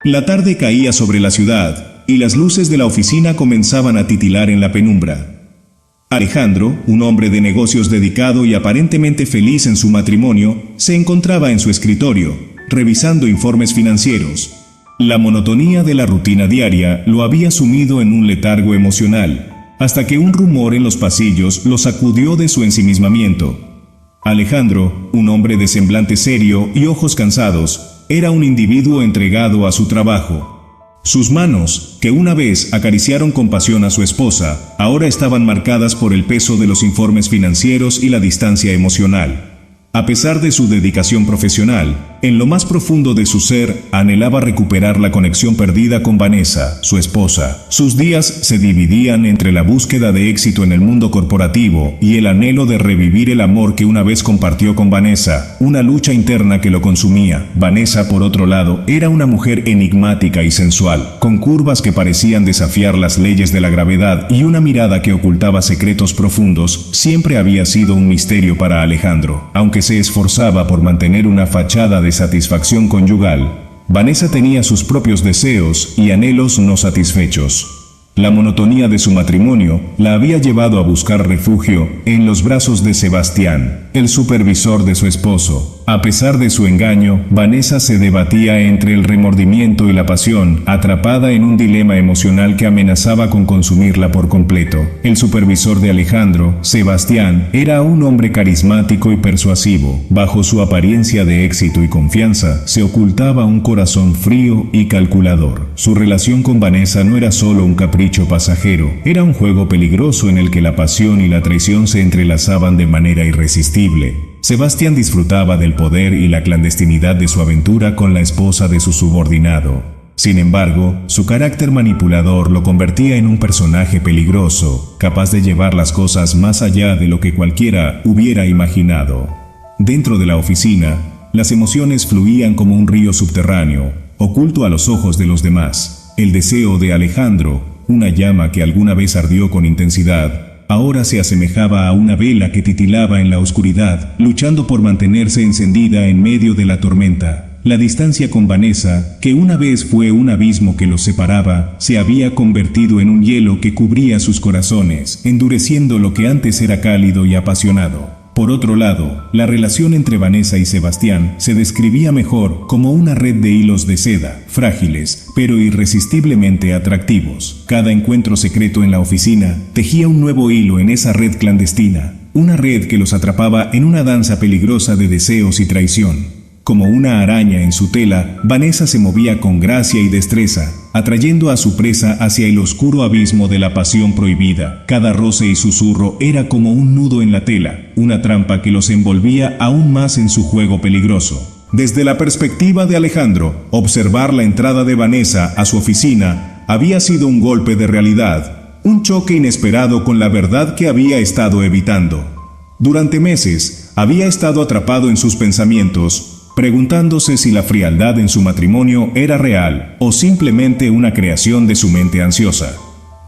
La tarde caía sobre la ciudad, y las luces de la oficina comenzaban a titilar en la penumbra. Alejandro, un hombre de negocios dedicado y aparentemente feliz en su matrimonio, se encontraba en su escritorio, revisando informes financieros. La monotonía de la rutina diaria lo había sumido en un letargo emocional, hasta que un rumor en los pasillos lo sacudió de su ensimismamiento. Alejandro, un hombre de semblante serio y ojos cansados, era un individuo entregado a su trabajo. Sus manos, que una vez acariciaron con pasión a su esposa, ahora estaban marcadas por el peso de los informes financieros y la distancia emocional. A pesar de su dedicación profesional, en lo más profundo de su ser, anhelaba recuperar la conexión perdida con Vanessa, su esposa. Sus días se dividían entre la búsqueda de éxito en el mundo corporativo y el anhelo de revivir el amor que una vez compartió con Vanessa, una lucha interna que lo consumía. Vanessa, por otro lado, era una mujer enigmática y sensual, con curvas que parecían desafiar las leyes de la gravedad y una mirada que ocultaba secretos profundos. Siempre había sido un misterio para Alejandro, aunque se esforzaba por mantener una fachada de satisfacción conyugal. Vanessa tenía sus propios deseos y anhelos no satisfechos. La monotonía de su matrimonio la había llevado a buscar refugio en los brazos de Sebastián, el supervisor de su esposo. A pesar de su engaño, Vanessa se debatía entre el remordimiento y la pasión, atrapada en un dilema emocional que amenazaba con consumirla por completo. El supervisor de Alejandro, Sebastián, era un hombre carismático y persuasivo. Bajo su apariencia de éxito y confianza, se ocultaba un corazón frío y calculador. Su relación con Vanessa no era solo un capricho pasajero, era un juego peligroso en el que la pasión y la traición se entrelazaban de manera irresistible. Sebastián disfrutaba del poder y la clandestinidad de su aventura con la esposa de su subordinado. Sin embargo, su carácter manipulador lo convertía en un personaje peligroso, capaz de llevar las cosas más allá de lo que cualquiera hubiera imaginado. Dentro de la oficina, las emociones fluían como un río subterráneo, oculto a los ojos de los demás. El deseo de Alejandro, una llama que alguna vez ardió con intensidad, ahora se asemejaba a una vela que titilaba en la oscuridad, luchando por mantenerse encendida en medio de la tormenta. La distancia con Vanessa, que una vez fue un abismo que los separaba, se había convertido en un hielo que cubría sus corazones, endureciendo lo que antes era cálido y apasionado. Por otro lado, la relación entre Vanessa y Sebastián se describía mejor como una red de hilos de seda, frágiles, pero irresistiblemente atractivos. Cada encuentro secreto en la oficina tejía un nuevo hilo en esa red clandestina, una red que los atrapaba en una danza peligrosa de deseos y traición. Como una araña en su tela, Vanessa se movía con gracia y destreza, atrayendo a su presa hacia el oscuro abismo de la pasión prohibida. Cada roce y susurro era como un nudo en la tela, una trampa que los envolvía aún más en su juego peligroso. Desde la perspectiva de Alejandro, observar la entrada de Vanessa a su oficina había sido un golpe de realidad, un choque inesperado con la verdad que había estado evitando. Durante meses, había estado atrapado en sus pensamientos, preguntándose si la frialdad en su matrimonio era real o simplemente una creación de su mente ansiosa.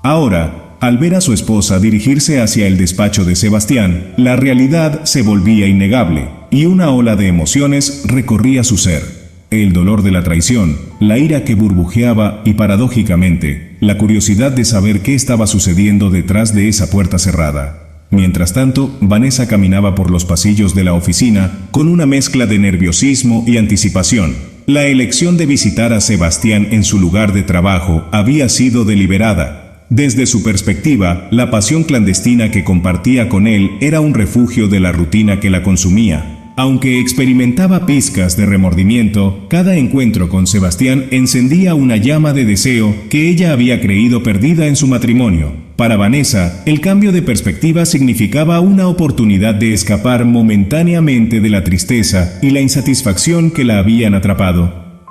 Ahora, al ver a su esposa dirigirse hacia el despacho de Sebastián, la realidad se volvía innegable, y una ola de emociones recorría su ser. El dolor de la traición, la ira que burbujeaba y, paradójicamente, la curiosidad de saber qué estaba sucediendo detrás de esa puerta cerrada. Mientras tanto, Vanessa caminaba por los pasillos de la oficina con una mezcla de nerviosismo y anticipación. La elección de visitar a Sebastián en su lugar de trabajo había sido deliberada. Desde su perspectiva, la pasión clandestina que compartía con él era un refugio de la rutina que la consumía. Aunque experimentaba pizcas de remordimiento, cada encuentro con Sebastián encendía una llama de deseo que ella había creído perdida en su matrimonio. Para Vanessa, el cambio de perspectiva significaba una oportunidad de escapar momentáneamente de la tristeza y la insatisfacción que la habían atrapado.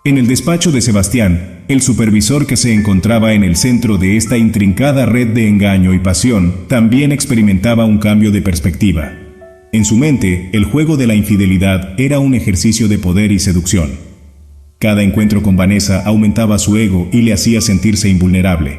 En el despacho de Sebastián, el supervisor que se encontraba en el centro de esta intrincada red de engaño y pasión, también experimentaba un cambio de perspectiva. En su mente, el juego de la infidelidad era un ejercicio de poder y seducción. Cada encuentro con Vanessa aumentaba su ego y le hacía sentirse invulnerable.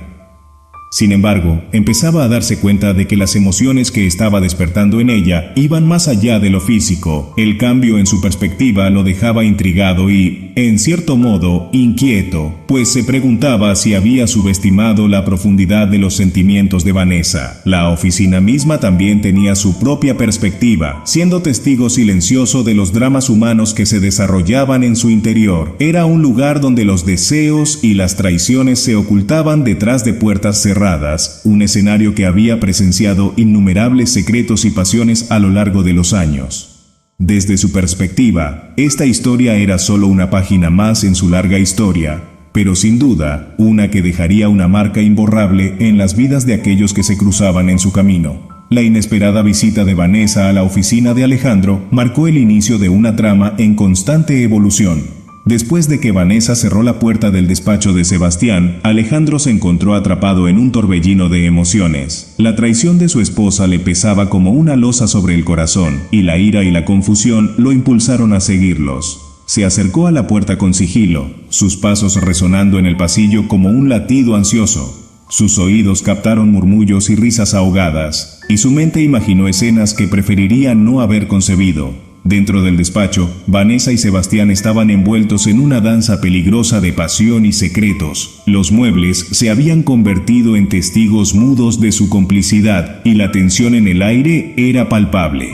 Sin embargo, empezaba a darse cuenta de que las emociones que estaba despertando en ella iban más allá de lo físico. El cambio en su perspectiva lo dejaba intrigado y, en cierto modo, inquieto, pues se preguntaba si había subestimado la profundidad de los sentimientos de Vanessa. La oficina misma también tenía su propia perspectiva, siendo testigo silencioso de los dramas humanos que se desarrollaban en su interior. Era un lugar donde los deseos y las traiciones se ocultaban detrás de puertas cerradas, un escenario que había presenciado innumerables secretos y pasiones a lo largo de los años. Desde su perspectiva, esta historia era solo una página más en su larga historia, pero sin duda, una que dejaría una marca imborrable en las vidas de aquellos que se cruzaban en su camino. La inesperada visita de Vanessa a la oficina de Alejandro marcó el inicio de una trama en constante evolución. Después de que Vanessa cerró la puerta del despacho de Sebastián, Alejandro se encontró atrapado en un torbellino de emociones. La traición de su esposa le pesaba como una losa sobre el corazón, y la ira y la confusión lo impulsaron a seguirlos. Se acercó a la puerta con sigilo, sus pasos resonando en el pasillo como un latido ansioso. Sus oídos captaron murmullos y risas ahogadas, y su mente imaginó escenas que preferiría no haber concebido. Dentro del despacho, Vanessa y Sebastián estaban envueltos en una danza peligrosa de pasión y secretos. Los muebles se habían convertido en testigos mudos de su complicidad, y la tensión en el aire era palpable.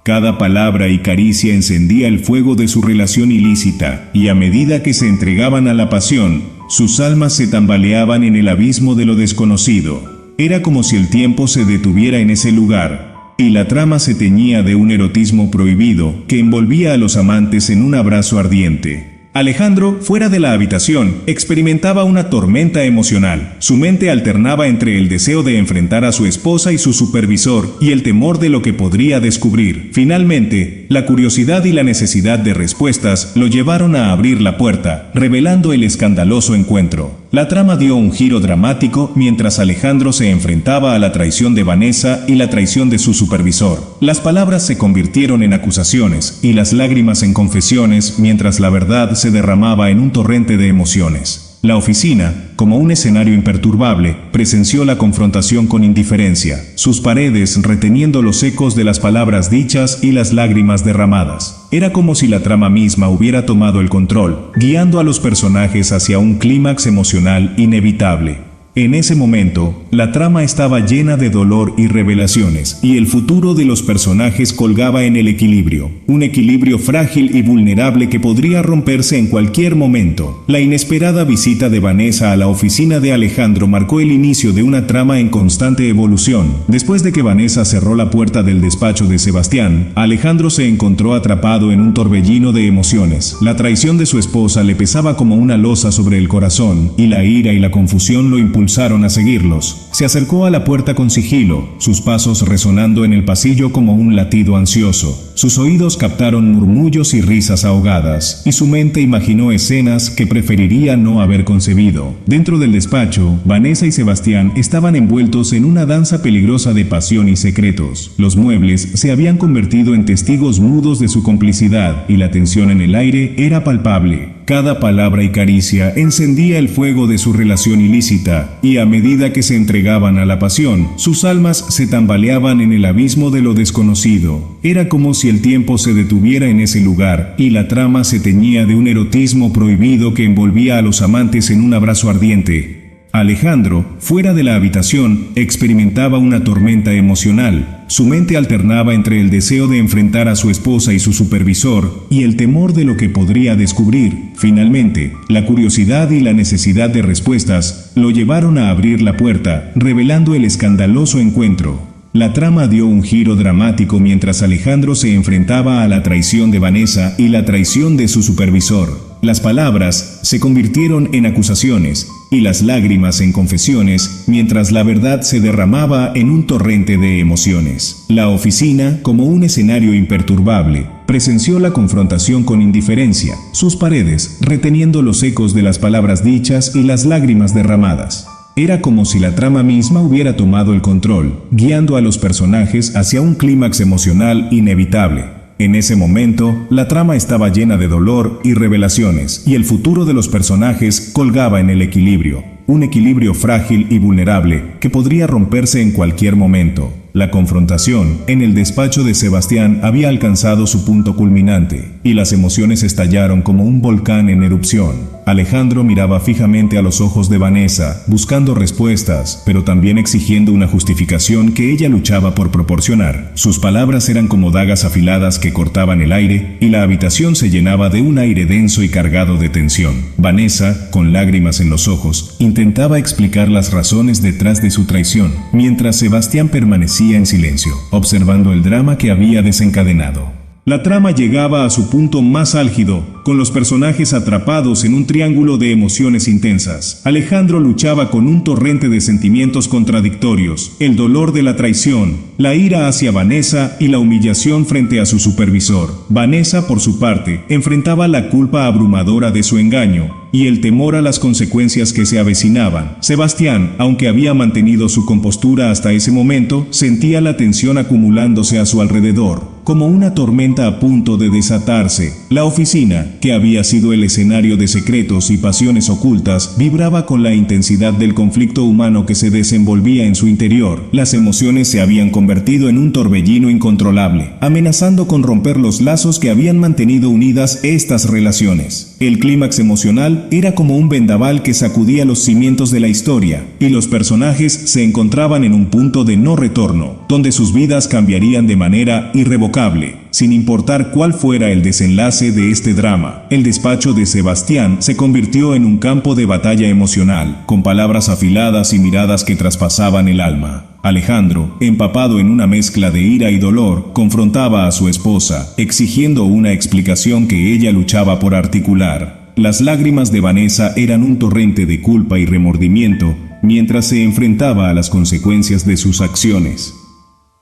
Cada palabra y caricia encendía el fuego de su relación ilícita, y a medida que se entregaban a la pasión, sus almas se tambaleaban en el abismo de lo desconocido. Era como si el tiempo se detuviera en ese lugar, y la trama se teñía de un erotismo prohibido que envolvía a los amantes en un abrazo ardiente. Alejandro, fuera de la habitación, experimentaba una tormenta emocional. Su mente alternaba entre el deseo de enfrentar a su esposa y su supervisor y el temor de lo que podría descubrir. Finalmente, la curiosidad y la necesidad de respuestas lo llevaron a abrir la puerta, revelando el escandaloso encuentro. La trama dio un giro dramático mientras Alejandro se enfrentaba a la traición de Vanessa y la traición de su supervisor. Las palabras se convirtieron en acusaciones y las lágrimas en confesiones mientras la verdad se derramaba en un torrente de emociones. La oficina, como un escenario imperturbable, presenció la confrontación con indiferencia, sus paredes reteniendo los ecos de las palabras dichas y las lágrimas derramadas. Era como si la trama misma hubiera tomado el control, guiando a los personajes hacia un clímax emocional inevitable. En ese momento, la trama estaba llena de dolor y revelaciones, y el futuro de los personajes colgaba en el equilibrio, un equilibrio frágil y vulnerable que podría romperse en cualquier momento. La inesperada visita de Vanessa a la oficina de Alejandro marcó el inicio de una trama en constante evolución. Después de que Vanessa cerró la puerta del despacho de Sebastián, Alejandro se encontró atrapado en un torbellino de emociones. La traición de su esposa le pesaba como una losa sobre el corazón, y la ira y la confusión lo impulsaron a seguirlos. Se acercó a la puerta con sigilo, sus pasos resonando en el pasillo como un latido ansioso. Sus oídos captaron murmullos y risas ahogadas, y su mente imaginó escenas que preferiría no haber concebido. Dentro del despacho, Vanessa y Sebastián estaban envueltos en una danza peligrosa de pasión y secretos. Los muebles se habían convertido en testigos mudos de su complicidad, y la tensión en el aire era palpable. Cada palabra y caricia encendía el fuego de su relación ilícita, y a medida que se entregaban a la pasión, sus almas se tambaleaban en el abismo de lo desconocido. Era como si el tiempo se detuviera en ese lugar, y la trama se teñía de un erotismo prohibido que envolvía a los amantes en un abrazo ardiente. Alejandro, fuera de la habitación, experimentaba una tormenta emocional. Su mente alternaba entre el deseo de enfrentar a su esposa y su supervisor y el temor de lo que podría descubrir. Finalmente, la curiosidad y la necesidad de respuestas lo llevaron a abrir la puerta, revelando el escandaloso encuentro. La trama dio un giro dramático mientras Alejandro se enfrentaba a la traición de Vanessa y la traición de su supervisor. Las palabras se convirtieron en acusaciones y las lágrimas en confesiones, mientras la verdad se derramaba en un torrente de emociones. La oficina, como un escenario imperturbable, presenció la confrontación con indiferencia, sus paredes reteniendo los ecos de las palabras dichas y las lágrimas derramadas. Era como si la trama misma hubiera tomado el control, guiando a los personajes hacia un clímax emocional inevitable. En ese momento, la trama estaba llena de dolor y revelaciones, y el futuro de los personajes colgaba en el equilibrio, un equilibrio frágil y vulnerable que podría romperse en cualquier momento. La confrontación en el despacho de Sebastián había alcanzado su punto culminante, y las emociones estallaron como un volcán en erupción. Alejandro miraba fijamente a los ojos de Vanessa, buscando respuestas, pero también exigiendo una justificación que ella luchaba por proporcionar. Sus palabras eran como dagas afiladas que cortaban el aire, y la habitación se llenaba de un aire denso y cargado de tensión. Vanessa, con lágrimas en los ojos, intentaba explicar las razones detrás de su traición, mientras Sebastián permanecía en silencio, observando el drama que había desencadenado. La trama llegaba a su punto más álgido, con los personajes atrapados en un triángulo de emociones intensas. Alejandro luchaba con un torrente de sentimientos contradictorios: el dolor de la traición, la ira hacia Vanessa y la humillación frente a su supervisor. Vanessa, por su parte, enfrentaba la culpa abrumadora de su engaño y el temor a las consecuencias que se avecinaban. Sebastián, aunque había mantenido su compostura hasta ese momento, sentía la tensión acumulándose a su alrededor, como una tormenta a punto de desatarse. La oficina, que había sido el escenario de secretos y pasiones ocultas, vibraba con la intensidad del conflicto humano que se desenvolvía en su interior. Las emociones se habían convertido en un torbellino incontrolable, amenazando con romper los lazos que habían mantenido unidas estas relaciones. El clímax emocional era como un vendaval que sacudía los cimientos de la historia, y los personajes se encontraban en un punto de no retorno, donde sus vidas cambiarían de manera irrevocable, sin importar cuál fuera el desenlace de este drama. El despacho de Sebastián se convirtió en un campo de batalla emocional, con palabras afiladas y miradas que traspasaban el alma. Alejandro, empapado en una mezcla de ira y dolor, confrontaba a su esposa, exigiendo una explicación que ella luchaba por articular. Las lágrimas de Vanessa eran un torrente de culpa y remordimiento, mientras se enfrentaba a las consecuencias de sus acciones.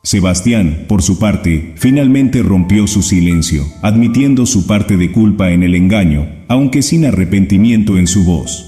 Sebastián, por su parte, finalmente rompió su silencio, admitiendo su parte de culpa en el engaño, aunque sin arrepentimiento en su voz.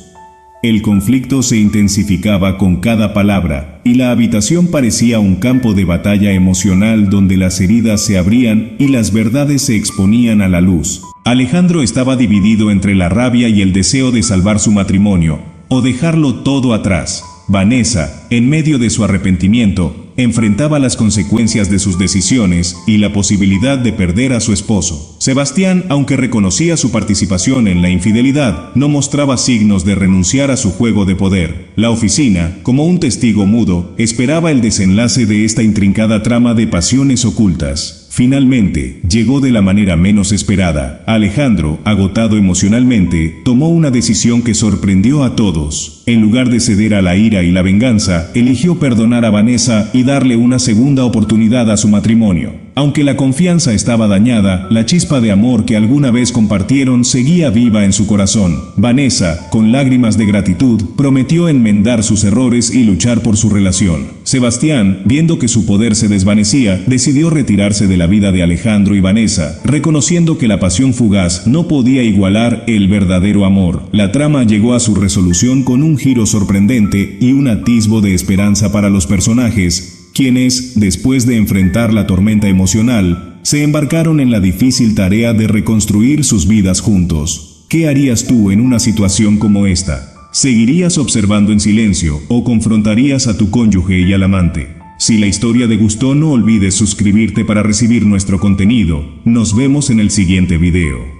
El conflicto se intensificaba con cada palabra, y la habitación parecía un campo de batalla emocional donde las heridas se abrían y las verdades se exponían a la luz. Alejandro estaba dividido entre la rabia y el deseo de salvar su matrimonio, o dejarlo todo atrás. Vanessa, en medio de su arrepentimiento, enfrentaba las consecuencias de sus decisiones y la posibilidad de perder a su esposo. Sebastián, aunque reconocía su participación en la infidelidad, no mostraba signos de renunciar a su juego de poder. La oficina, como un testigo mudo, esperaba el desenlace de esta intrincada trama de pasiones ocultas. Finalmente, llegó de la manera menos esperada. Alejandro, agotado emocionalmente, tomó una decisión que sorprendió a todos. En lugar de ceder a la ira y la venganza, eligió perdonar a Vanessa y darle una segunda oportunidad a su matrimonio. Aunque la confianza estaba dañada, la chispa de amor que alguna vez compartieron seguía viva en su corazón. Vanessa, con lágrimas de gratitud, prometió enmendar sus errores y luchar por su relación. Sebastián, viendo que su poder se desvanecía, decidió retirarse de la vida de Alejandro y Vanessa, reconociendo que la pasión fugaz no podía igualar el verdadero amor. La trama llegó a su resolución con un giro sorprendente y un atisbo de esperanza para los personajes, quienes, después de enfrentar la tormenta emocional, se embarcaron en la difícil tarea de reconstruir sus vidas juntos. ¿Qué harías tú en una situación como esta? ¿Seguirías observando en silencio o confrontarías a tu cónyuge y al amante? Si la historia te gustó, no olvides suscribirte para recibir nuestro contenido. Nos vemos en el siguiente video.